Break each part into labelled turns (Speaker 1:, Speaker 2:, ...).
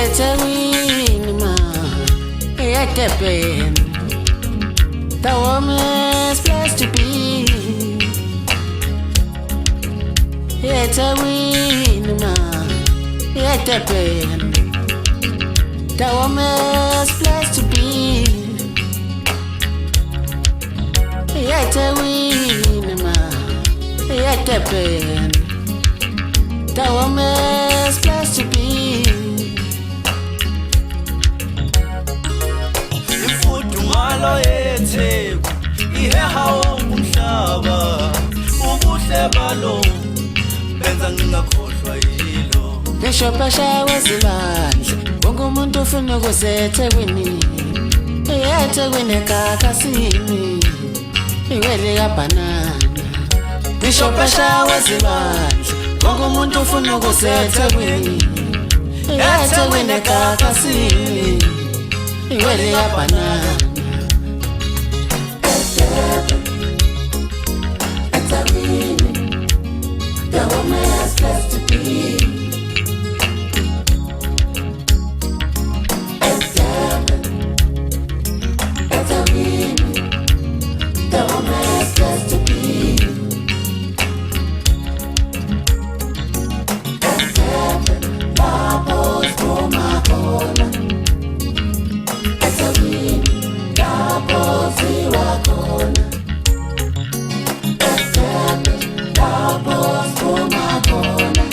Speaker 1: eThekwini ma eDurban, the warmest place to be. eThekwini ma eDurban, the warmest place to be. eThekwini ma eDurban, the warmest place to be.
Speaker 2: Imfudumalo yeTheku iheha umhlaba, ubuhle balo benza ngingakhohlwa yilo.
Speaker 1: Ngisho phesheya wezilwandle wonke umuntu ufuna ukuza eThekwini. eThekwini eGagasini iwele kaBhanana. Ngisho phesheya wezilwandle wonke umuntu ufuna ukuza eThekwini. eThekwini eGagasini iwele kaBhanana. The warmest place to be. The warmest place to be. Bubbles for my corner. Bubbles in my corner. Bubbles for my corner.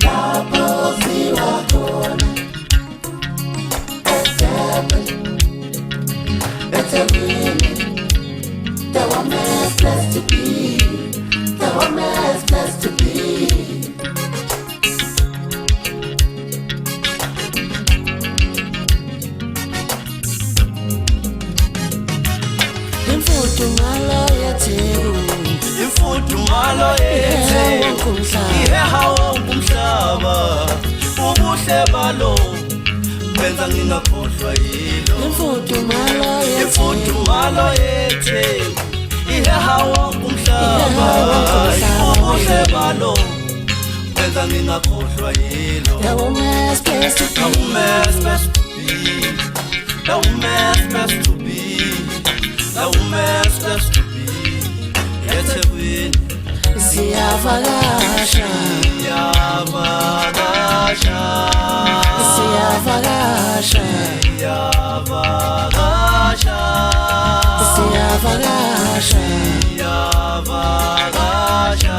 Speaker 1: Bubbles in my corner. The warmest place to be. The warmest place to be. Imfudumalo yeTheku,
Speaker 2: Imfudumalo yeTheku iheha wonke umhlaba, ubuhle balo benza ngingakhohlwa yilo.
Speaker 1: imfudumalo yeTheku,
Speaker 2: Imfudumalo yeTheku iheha wonke umhlaba, ubuhle balo benza ngingakhohlwa yilo.
Speaker 1: the warmest place to
Speaker 2: The warmest place to be. The warmest place to be. The warmest place to be. eThekwini
Speaker 1: siyavakasha,
Speaker 2: siyavakasha,
Speaker 1: siyavakasha,
Speaker 2: siyavakasha,
Speaker 1: siyavakasha.
Speaker 2: siyavakasha.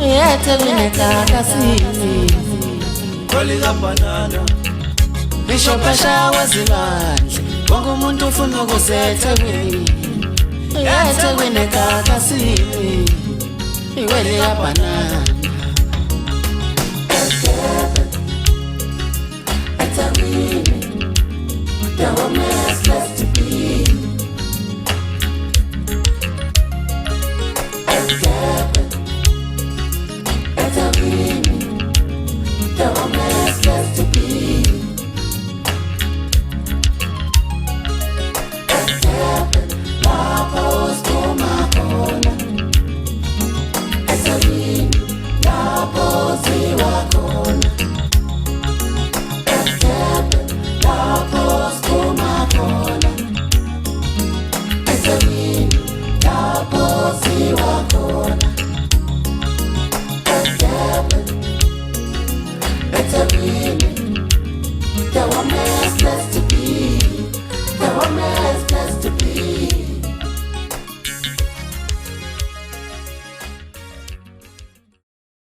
Speaker 1: eThekwini eGagasini
Speaker 2: Kweli kaBhanana
Speaker 1: ngisho phesheya wezilwandle wonke umuntu ufuna ukuza eThekwini. eThekwini eGagasini iwele kaBhanana. The warmest place